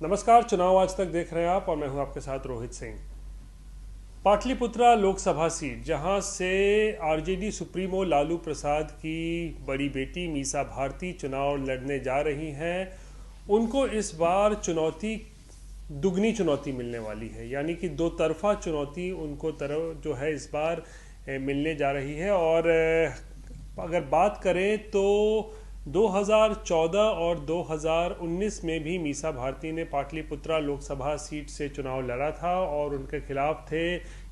नमस्कार। चुनाव आज तक देख रहे हैं आप और मैं हूं आपके साथ रोहित सिंह। पाटलिपुत्रा लोकसभा सीट जहां से आरजेडी सुप्रीमो लालू प्रसाद की बड़ी बेटी मीसा भारती चुनाव लड़ने जा रही हैं, उनको इस बार दुगनी चुनौती मिलने वाली है। यानी कि दो तरफा चुनौती उनको तरफ जो है इस बार मिलने जा रही है। और अगर बात करें तो 2014 और 2019 में भी मीसा भारती ने पाटलिपुत्रा लोकसभा सीट से चुनाव लड़ा था और उनके खिलाफ थे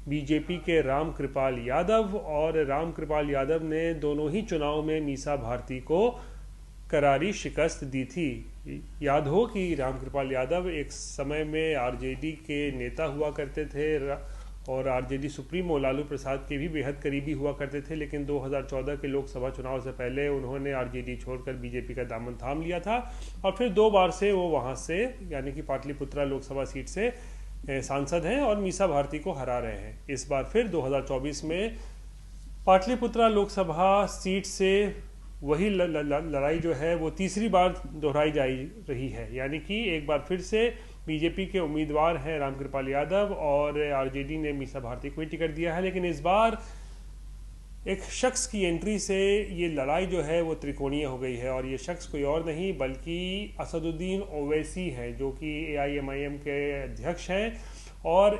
बीजेपी के रामकृपाल यादव, और रामकृपाल यादव ने दोनों ही चुनाव में मीसा भारती को करारी शिकस्त दी थी। याद हो कि रामकृपाल यादव एक समय में आरजेडी के नेता हुआ करते थे और आरजेडी सुप्रीमो लालू प्रसाद के भी बेहद करीबी हुआ करते थे, लेकिन 2014 के लोकसभा चुनाव से पहले उन्होंने आरजेडी छोड़कर बीजेपी का दामन थाम लिया था और फिर दो बार से वो वहाँ से यानी कि पाटलिपुत्रा लोकसभा सीट से सांसद हैं और मीसा भारती को हरा रहे हैं। इस बार फिर 2024 में पाटलिपुत्रा लोकसभा सीट से वही लड़ाई जो है वो तीसरी बार दोहराई जा रही है। यानी कि एक बार फिर से बीजेपी के उम्मीदवार हैं रामकृपाल यादव और आरजेडी ने मीसा भारती को ही टिकट दिया है, लेकिन इस बार एक शख्स की एंट्री से ये लड़ाई जो है वो त्रिकोणीय हो गई है। और ये शख्स कोई और नहीं बल्कि असदुद्दीन ओवैसी है, जो कि AIMIM के अध्यक्ष हैं। और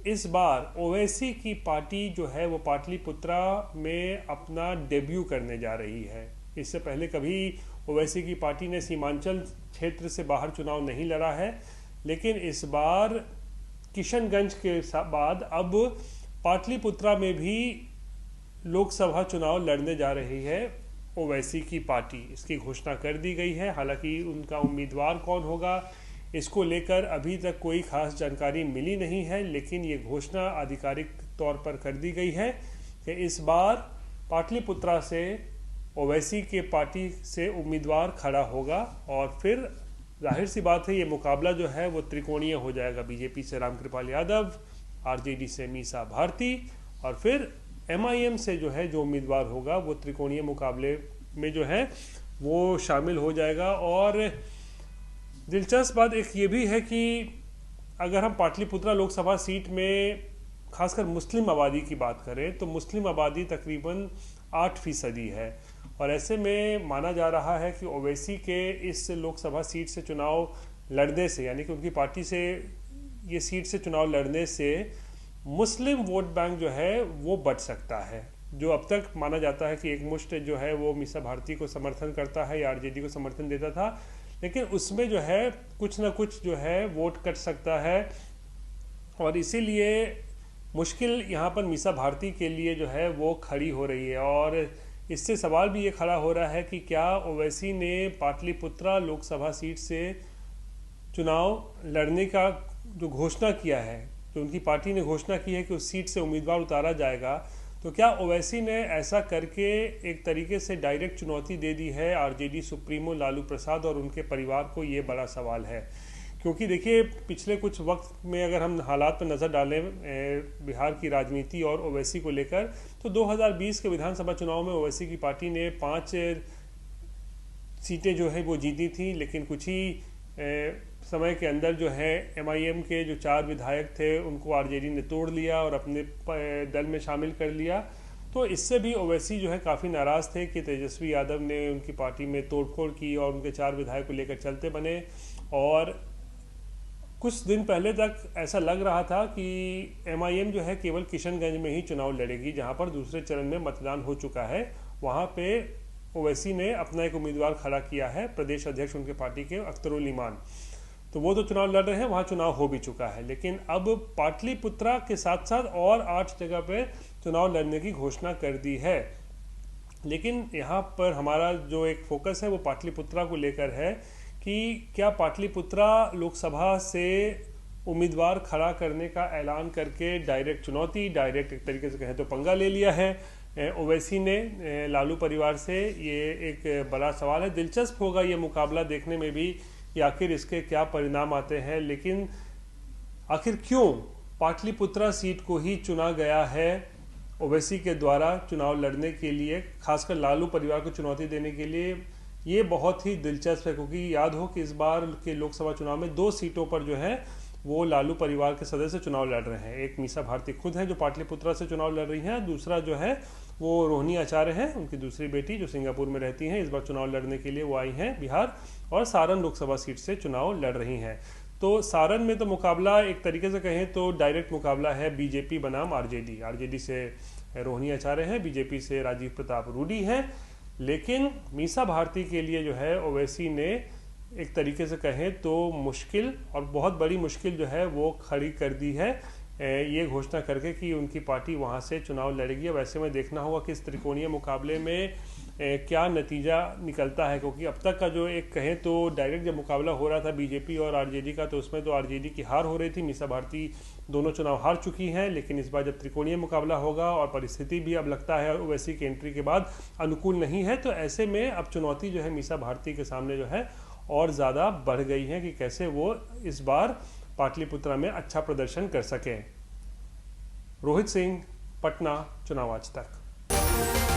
इस बार ओवैसी की पार्टी जो है वो पाटलिपुत्रा में अपना डेब्यू करने जा रही है। इससे पहले कभी ओवैसी की पार्टी ने सीमांचल क्षेत्र से बाहर चुनाव नहीं लड़ा है, लेकिन इस बार किशनगंज के बाद अब पाटलिपुत्रा में भी लोकसभा चुनाव लड़ने जा रही है ओवैसी की पार्टी। इसकी घोषणा कर दी गई है। हालांकि उनका उम्मीदवार कौन होगा इसको लेकर अभी तक कोई खास जानकारी मिली नहीं है, लेकिन ये घोषणा आधिकारिक तौर पर कर दी गई है कि इस बार पाटलिपुत्रा से ओवैसी के पार्टी से उम्मीदवार खड़ा होगा और फिर जाहिर सी बात है ये मुकाबला जो है वो त्रिकोणीय हो जाएगा। बीजेपी से रामकृपाल यादव, आरजेडी से मीसा भारती और फिर MIM से जो है जो उम्मीदवार होगा वो त्रिकोणीय मुकाबले में जो है वो शामिल हो जाएगा। और दिलचस्प बात एक ये भी है कि अगर हम पाटलिपुत्रा लोकसभा सीट में खासकर मुस्लिम आबादी की बात करें तो मुस्लिम आबादी तकरीबन 8% है और ऐसे में माना जा रहा है कि ओवैसी के इस लोकसभा सीट से चुनाव लड़ने से यानी कि उनकी पार्टी से ये सीट से चुनाव लड़ने से मुस्लिम वोट बैंक जो है वो बढ़ सकता है। जो अब तक माना जाता है कि एक मुश्त जो है वो मीसा भारती को समर्थन करता है या आरजेडी को समर्थन देता था, लेकिन उसमें जो है कुछ ना कुछ जो है वोट कट सकता है और इसीलिए मुश्किल यहाँ पर मीसा भारती के लिए जो है वो खड़ी हो रही है। और इससे सवाल भी ये खड़ा हो रहा है कि क्या ओवैसी ने पाटलिपुत्रा लोकसभा सीट से चुनाव लड़ने का जो घोषणा किया है, जो उनकी पार्टी ने घोषणा की है कि उस सीट से उम्मीदवार उतारा जाएगा, तो क्या ओवैसी ने ऐसा करके एक तरीके से डायरेक्ट चुनौती दे दी है आरजेडी सुप्रीमो लालू प्रसाद और उनके परिवार को? ये बड़ा सवाल है। क्योंकि देखिए पिछले कुछ वक्त में अगर हम हालात पर नज़र डालें बिहार की राजनीति और ओवैसी को लेकर, तो 2020 के विधानसभा चुनाव में ओवैसी की पार्टी ने 5 सीटें जो है वो जीती थी, लेकिन कुछ ही समय के अंदर जो है MIM के जो 4 विधायक थे उनको आरजेडी ने तोड़ लिया और अपने दल में शामिल कर लिया। तो इससे भी ओवैसी जो है काफ़ी नाराज़ थे कि तेजस्वी यादव ने उनकी पार्टी में तोड़फोड़ की और उनके 4 विधायक को लेकर चलते बने। और कुछ दिन पहले तक ऐसा लग रहा था कि MIM जो है केवल किशनगंज में ही चुनाव लड़ेगी, जहां पर दूसरे चरण में मतदान हो चुका है। वहां पे ओवैसी ने अपना एक उम्मीदवार खड़ा किया है, प्रदेश अध्यक्ष उनके पार्टी के अख्तरुल ईमान, तो वो तो चुनाव लड़ रहे हैं, वहाँ चुनाव हो भी चुका है। लेकिन अब पाटलिपुत्रा के साथ साथ और 8 जगह पे चुनाव लड़ने की घोषणा कर दी है। लेकिन यहाँ पर हमारा जो एक फोकस है वो पाटलिपुत्रा को लेकर है कि क्या पाटलिपुत्रा लोकसभा से उम्मीदवार खड़ा करने का ऐलान करके डायरेक्ट चुनौती, डायरेक्ट एक तरीके से कहें तो पंगा ले लिया है ओवैसी ने लालू परिवार से? ये एक बड़ा सवाल है। दिलचस्प होगा ये मुकाबला देखने में भी कि आखिर इसके क्या परिणाम आते हैं। लेकिन आखिर क्यों पाटलिपुत्रा सीट को ही चुना गया है ओवैसी के द्वारा चुनाव लड़ने के लिए, खासकर लालू परिवार को चुनौती देने के लिए? ये बहुत ही दिलचस्प है, क्योंकि याद हो कि इस बार के लोकसभा चुनाव में 2 सीटों पर जो है वो लालू परिवार के सदस्य चुनाव लड़ रहे हैं। एक मीसा भारती खुद हैं जो पाटलिपुत्रा से चुनाव लड़ रही हैं, दूसरा जो है वो रोहिणी आचार्य हैं, उनकी दूसरी बेटी जो सिंगापुर में रहती हैं। इस बार चुनाव लड़ने के लिए वो आई हैं बिहार, और सारण लोकसभा सीट से चुनाव लड़ रही हैं। तो सारण में तो मुकाबला एक तरीके से कहें तो डायरेक्ट मुकाबला है बीजेपी बनाम आरजेडी। आरजेडी से रोहिणी आचार्य हैं, बीजेपी से राजीव प्रताप रूडी हैं। लेकिन मीसा भारती के लिए जो है ओवैसी ने एक तरीके से कहें तो मुश्किल, और बहुत बड़ी मुश्किल जो है वो खड़ी कर दी है, ये घोषणा करके कि उनकी पार्टी वहाँ से चुनाव लड़ेगी। अब ऐसे में देखना होगा कि इस त्रिकोणीय मुकाबले में क्या नतीजा निकलता है, क्योंकि अब तक का जो एक कहें तो डायरेक्ट जब मुकाबला हो रहा था बीजेपी और आरजेडी का, तो उसमें तो आरजेडी की हार हो रही थी। मीसा भारती दोनों चुनाव हार चुकी हैं, लेकिन इस बार जब त्रिकोणीय मुकाबला होगा और परिस्थिति भी अब लगता है ओवैसी की एंट्री के बाद अनुकूल नहीं है, तो ऐसे में अब चुनौती जो है मीसा भारती के सामने जो है और ज़्यादा बढ़ गई है कि कैसे वो इस बार पाटलिपुत्रा में अच्छा प्रदर्शन कर सकें। रोहित सिंह, पटना, चुनाव आज तक।